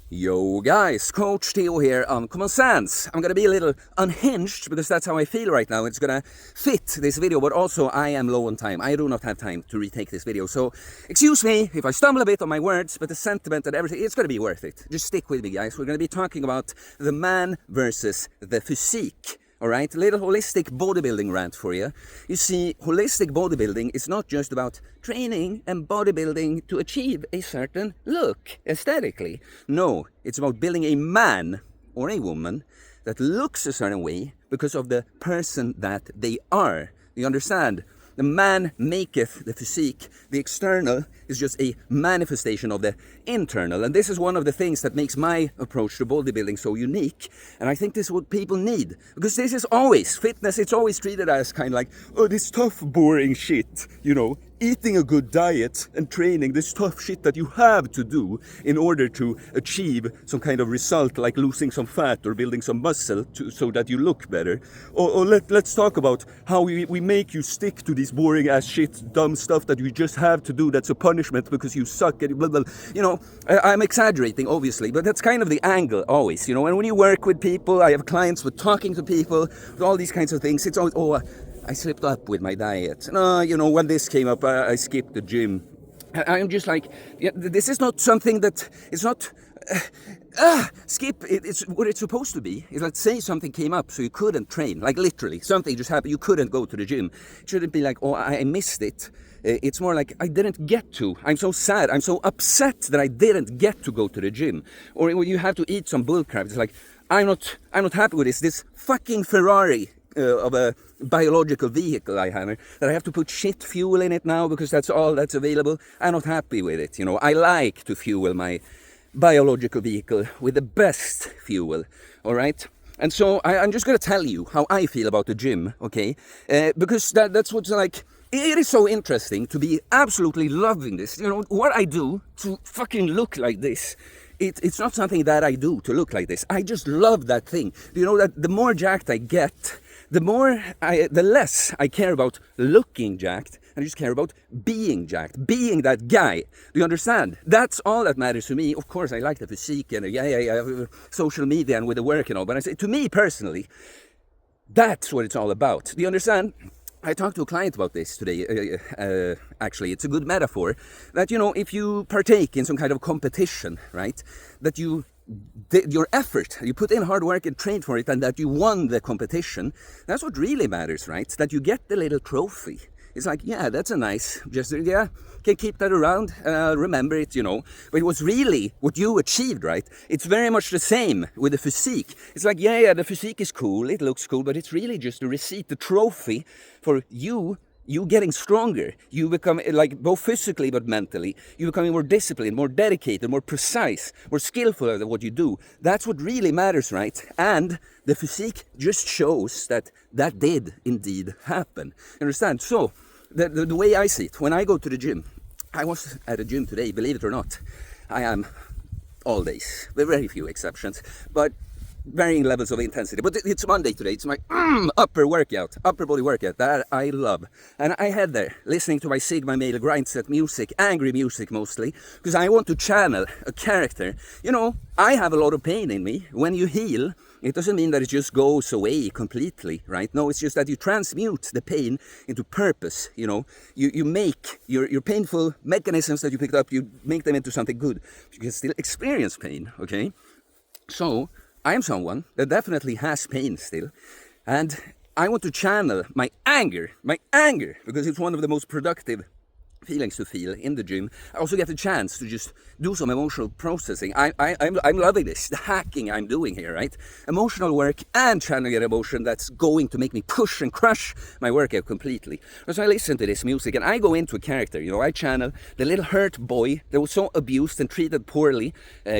Yo guys, Coach Theo here on Common Sense. I'm gonna be a little unhinged because that's how I feel right now. It's gonna fit this video, but also I am low on time. I do not have time to retake this video. So excuse me if I stumble a bit on my words, but the sentiment and everything, it's gonna be worth it. Just stick with me guys. We're gonna be talking about the man versus the physique. Alright, a little holistic bodybuilding rant for you. You see, holistic bodybuilding is not just about training and bodybuilding to achieve a certain look aesthetically. No, it's about building a man or a woman that looks a certain way because of the person that they are. You understand? The man maketh the physique. The external is just a manifestation of the internal. And this is one of the things that makes my approach to bodybuilding so unique. And I think this is what people need. Because this is always, fitness, it's always treated as kind of like, oh, this tough, boring shit, you know. Eating a good diet and training, this tough shit that you have to do in order to achieve some kind of result, like losing some fat or building some muscle so that you look better. Or let's talk about how we make you stick to this boring ass shit, dumb stuff that you just have to do, that's a punishment because you suck at it, blah, blah. You know, I'm exaggerating obviously, but that's kind of the angle always, you know. And when you work with people, I have clients with talking to people, with all these kinds of things, it's always, oh, I slipped up with my diet. No, you know, when this came up, I skipped the gym. I'm just like, yeah, this is not something that, it's not, skip, it's what it's supposed to be. It's like, say something came up so you couldn't train, like literally, something just happened, you couldn't go to the gym. It shouldn't be like, oh, I missed it. It's more like, I didn't get to. I'm so sad, I'm so upset that I didn't get to go to the gym. Or when you have to eat some bullcrap, it's like, I'm not happy with this fucking Ferrari of a biological vehicle I have, that I have to put shit fuel in it now because that's all that's available. I'm not happy with it, you know. I like to fuel my biological vehicle with the best fuel, all right? And so I'm just going to tell you how I feel about the gym, okay? Because that's what's like, it is so interesting to be absolutely loving this. You know, what I do to fucking look like this, it's not something that I do to look like this. I just love that thing. You know that the more jacked I get, the less I care about looking jacked, and I just care about being jacked, being that guy. Do you understand? That's all that matters to me. Of course, I like the physique and social media and with the work and all, but I say, to me personally, that's what it's all about. Do you understand? I talked to a client about this today, actually. It's a good metaphor that, you know, if you partake in some kind of competition, right, that your effort, you put in hard work and trained for it, and that you won the competition, that's what really matters, right? That you get the little trophy. It's like, yeah, that's a nice gesture, yeah, can keep that around, remember it, you know. But it was really what you achieved, right? It's very much the same with the physique. It's like, yeah, the physique is cool, it looks cool, but it's really just the receipt, the trophy for you getting stronger. You become, like, both physically but mentally, you becoming more disciplined, more dedicated, more precise, more skillful at what you do. That's what really matters, right? And the physique just shows that that did indeed happen. Understand? So, the way I see it, when I go to the gym, I was at a gym today, believe it or not. I am all days, with very few exceptions, but varying levels of intensity. But it's Monday today, it's my upper body workout that I love. And I head there, listening to my Sigma male grind set music, angry music mostly, because I want to channel a character. You know, I have a lot of pain in me. When you heal, it doesn't mean that it just goes away completely, right? No, it's just that you transmute the pain into purpose, you know. You make your painful mechanisms that you picked up, you make them into something good. You can still experience pain, okay? So, I am someone that definitely has pain still, and I want to channel my anger, because it's one of the most productive feelings to feel in the gym. I also get the chance to just do some emotional processing. I'm loving this, the hacking I'm doing here, right? Emotional work and channeling an emotion that's going to make me push and crush my workout completely. So I listen to this music and I go into a character, you know, I channel the little hurt boy that was so abused and treated poorly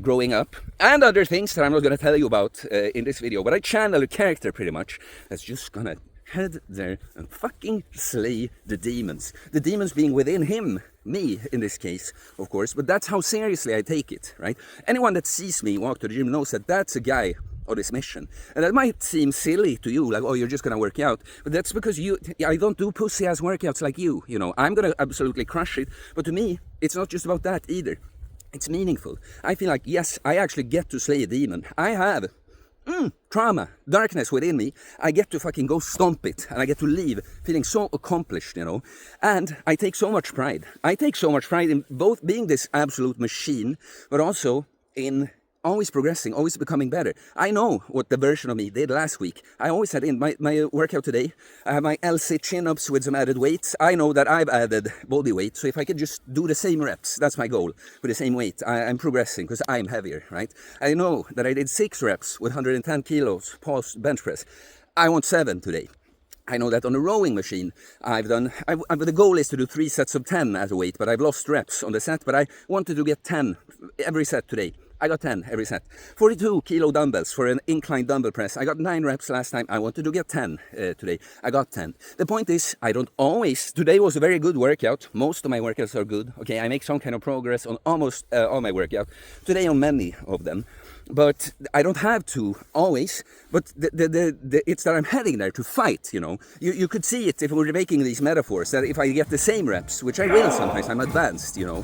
growing up, and other things that I'm not going to tell you about in this video, but I channel a character pretty much that's just gonna head there and fucking slay the demons. The demons being within him, me in this case, of course, but that's how seriously I take it, right? Anyone that sees me walk to the gym knows that that's a guy on this mission. And that might seem silly to you, like, oh, you're just gonna work out, but that's because I don't do pussy ass workouts like you know. I'm gonna absolutely crush it, but to me, it's not just about that either. It's meaningful. I feel like, yes, I actually get to slay a demon. I have trauma, darkness within me. I get to fucking go stomp it, and I get to leave feeling so accomplished, you know. And I take so much pride. I take so much pride in both being this absolute machine, but also in always progressing, always becoming better. I know what the version of me did last week. I always had in my workout today, I have my LC chin-ups with some added weights. I know that I've added body weight, so if I could just do the same reps, that's my goal, with the same weight, I'm progressing, because I'm heavier, right? I know that I did 6 reps with 110 kilos, pause bench press. I want 7 today. I know that on the rowing machine, the goal is to do 3 sets of 10 as a weight, but I've lost reps on the set, but I wanted to get 10 every set today. I got 10 every set. 42 kilo dumbbells for an incline dumbbell press. I got 9 reps last time. I wanted to get 10 today. I got 10. The point is, I don't always. Today was a very good workout. Most of my workouts are good. Okay, I make some kind of progress on almost all my workout. Today on many of them. But I don't have to always. But it's that I'm heading there to fight, you know. You could see it if we were making these metaphors, that if I get the same reps, which I will sometimes, I'm advanced, you know.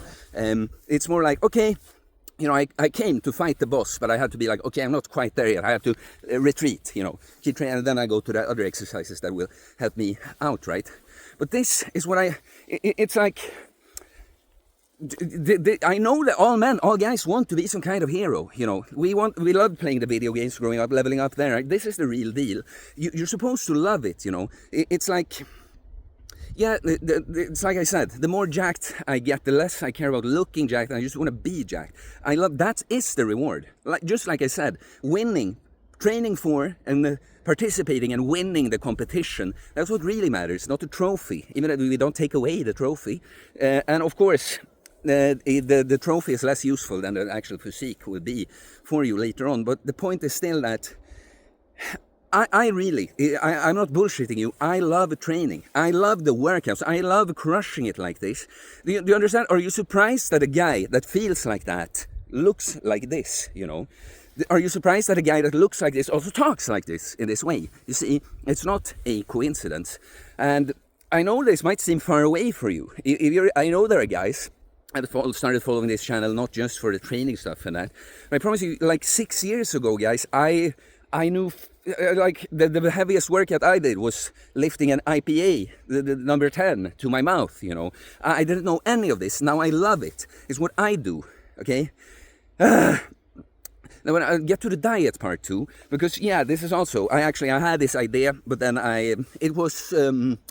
It's more like, okay, you know, I came to fight the boss, but I had to be like, okay, I'm not quite there yet. I have to retreat, you know, keep training, and then I go to the other exercises that will help me out, right? But this is what it's like, I know that all men, all guys want to be some kind of hero, you know. We love playing the video games, growing up, leveling up there, right? This is the real deal. You're supposed to love it, you know. It's like, yeah, it's like I said, the more jacked I get, the less I care about looking jacked, I just want to be jacked. I love, that is the reward. Just like I said, winning, training for and participating and winning the competition, that's what really matters, not the trophy, even if we don't take away the trophy. And of course, the trophy is less useful than the actual physique will be for you later on. But the point is still that I'm not bullshitting you. I love training. I love the workouts. I love crushing it like this. Do you understand? Are you surprised that a guy that feels like that looks like this, you know? Are you surprised that a guy that looks like this also talks like this, in this way? You see, it's not a coincidence. And I know this might seem far away for you. I know there are guys that started following this channel not just for the training stuff and that. But I promise you, like 6 years ago, guys, I knew, like, the heaviest workout I did was lifting an IPA, the number 10, to my mouth, you know. I didn't know any of this. Now I love it. It's what I do, okay? Now when I get to the diet part too, because yeah, this is also, I had this idea, but then it was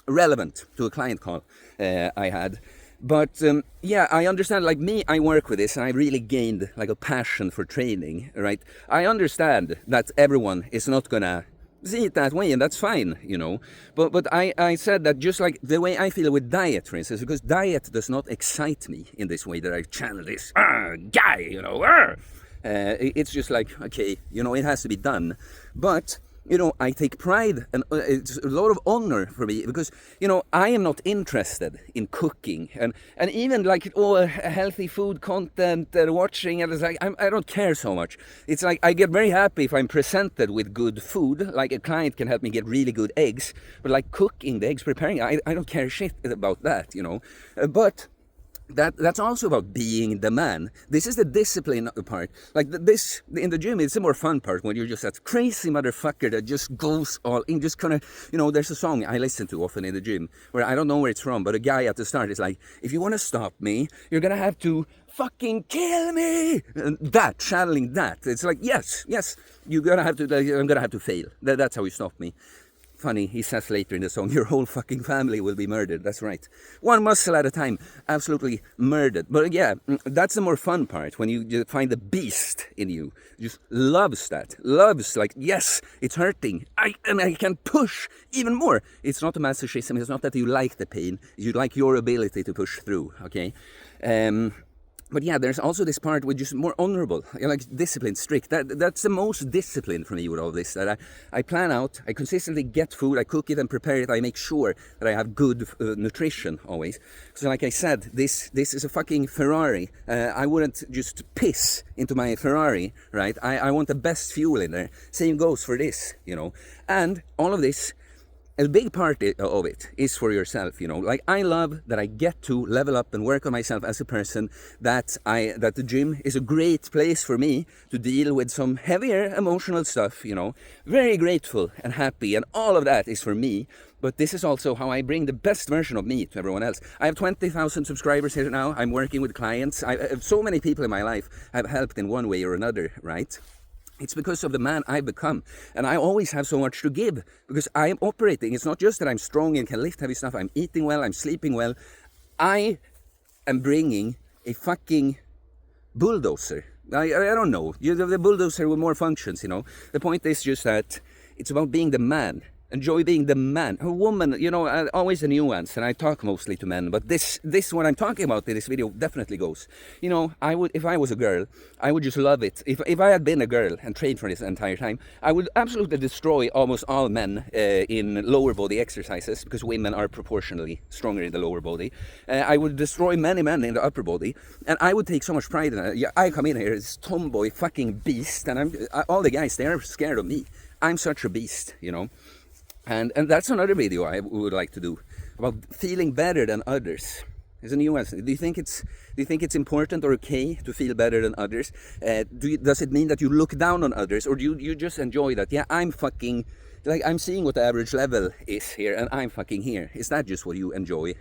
relevant to a client call I had. But yeah, I understand, like me, I work with this and I really gained like a passion for training, right? I understand that everyone is not gonna see it that way, and that's fine, you know. But I said that just like the way I feel with diet, for instance, because diet does not excite me in this way that I channel this guy, you know. It's just like, okay, you know, it has to be done. But you know, I take pride, and it's a lot of honor for me, because, you know, I am not interested in cooking and even like healthy food content and watching, and it's like I don't care so much. It's like I get very happy if I'm presented with good food, like a client can help me get really good eggs, but like cooking the eggs, preparing, I don't care shit about that, you know. But that's also about being the man. This is the discipline part. Like this in the gym, it's the more fun part, when you're just that crazy motherfucker that just goes all in, just kind of, you know, there's a song I listen to often in the gym where I don't know where it's from, but a guy at the start is like, if you want to stop me, you're gonna have to fucking kill me. And that, channeling that, it's like, yes, I'm gonna have to fail. That's how you stop me. Funny, he says later in the song, your whole fucking family will be murdered. That's right. One muscle at a time, absolutely murdered. But yeah, that's the more fun part, when you find the beast in you. Just loves that. Loves, like, yes, it's hurting. And I can push even more. It's not a masochism. It's not that you like the pain. You like your ability to push through, okay? But yeah, there's also this part which is more honorable, like disciplined, strict. That's the most discipline for me with all this. That I plan out, I consistently get food, I cook it and prepare it. I make sure that I have good nutrition always. So like I said, this is a fucking Ferrari. I wouldn't just piss into my Ferrari, right? I want the best fuel in there. Same goes for this, you know. And all of this, a big part of it is for yourself, Like, I love that I get to level up and work on myself as a person, that the gym is a great place for me to deal with some heavier emotional stuff, Very grateful and happy, and all of that is for me. But this is also how I bring the best version of me to everyone else. I have 20,000 subscribers here now. I'm working with clients. I have so many people in my life I've helped in one way or another, right? It's because of the man I've become. And I always have so much to give because I am operating. It's not just that I'm strong and can lift heavy stuff. I'm eating well. I'm sleeping well. I am bringing a fucking bulldozer. I don't know. The bulldozer with more functions, The point is just that it's about being the man. Enjoy being the man. A woman, always a nuance, and I talk mostly to men, but this what I'm talking about in this video definitely goes. I would, if I was a girl, I would just love it. If I had been a girl and trained for this entire time, I would absolutely destroy almost all men in lower body exercises, because women are proportionally stronger in the lower body. I would destroy many men in the upper body, and I would take so much pride in it. Yeah, I come in here as tomboy fucking beast, and all the guys, they're scared of me. I'm such a beast, And that's another video I would like to do, about feeling better than others. There's a nuance. Do you think it's important or okay to feel better than others? Does it mean that you look down on others, or do you just enjoy that? Yeah, I'm fucking, like, I'm seeing what the average level is here, and I'm fucking here. Is that just what you enjoy?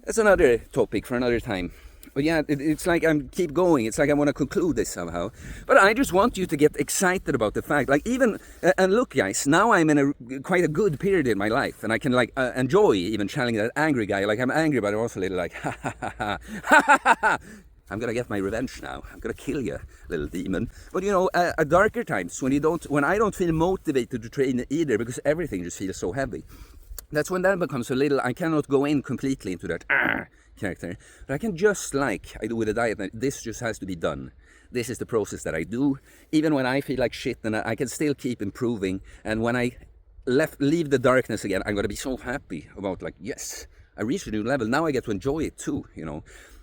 That's another topic for another time. But yeah, it's like I keep going. It's like I want to conclude this somehow. But I just want you to get excited about the fact, like, even, and look guys, now I'm in quite a good period in my life, and I can enjoy even challenging that angry guy. Like, I'm angry, but I'm also a little like, ha ha ha ha, ha ha ha ha. I'm gonna get my revenge now. I'm gonna kill you, little demon. But at darker times, when I don't feel motivated to train either, because everything just feels so heavy, that's when that becomes a little, I cannot go in completely into that character, but I can just, like I do with a diet, this just has to be done. This is the process that I do, even when I feel like shit, and I can still keep improving. And when I leave the darkness again, I'm gonna be so happy about, like, yes, I reached a new level. Now I get to enjoy it too,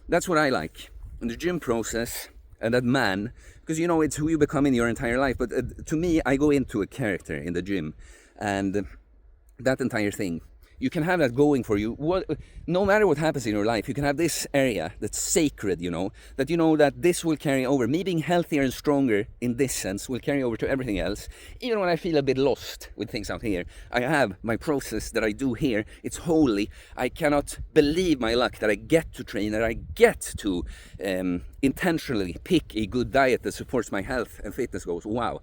That's what I like. And the gym process, and that man, because it's who you become in your entire life. But to me, I go into a character in the gym, and that entire thing, you can have that going for you. No matter what happens in your life, you can have this area that's sacred, that this will carry over. Me being healthier and stronger in this sense will carry over to everything else. Even when I feel a bit lost with things out here, I have my process that I do here. It's holy. I cannot believe my luck that I get to train, that I get to intentionally pick a good diet that supports my health and fitness goals. Wow.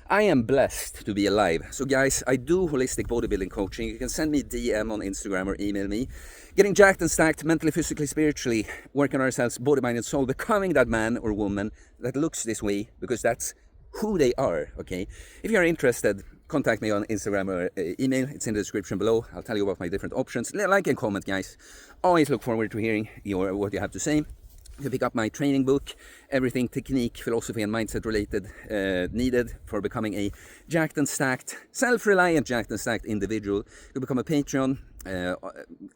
I am blessed to be alive. So guys, I do holistic bodybuilding coaching. You can send me DM on Instagram or email me. Getting jacked and stacked mentally, physically, spiritually, working on ourselves, body, mind and soul, becoming that man or woman that looks this way, because that's who they are, okay? If you're interested, contact me on Instagram or email. It's in the description below. I'll tell you about my different options. Like and comment, guys. Always look forward to hearing what you have to say. You pick up my training book, everything technique, philosophy and mindset related needed for becoming a jacked and stacked, self-reliant jacked and stacked individual. You become a Patreon,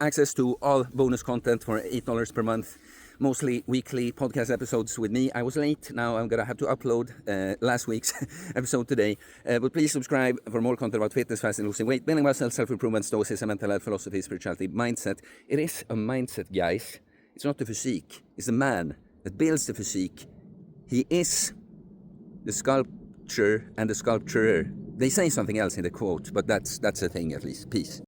access to all bonus content for $8 per month, mostly weekly podcast episodes with me. I was late, now I'm gonna have to upload last week's episode today, but please subscribe for more content about fitness, fasting, losing weight, building muscle, self-improvement, stoicism, mental health, philosophy, spirituality, mindset. It is a mindset, guys. It's not the physique. It's the man that builds the physique. He is the sculpture and the sculpturer. They say something else in the quote, but that's the thing at least. Peace.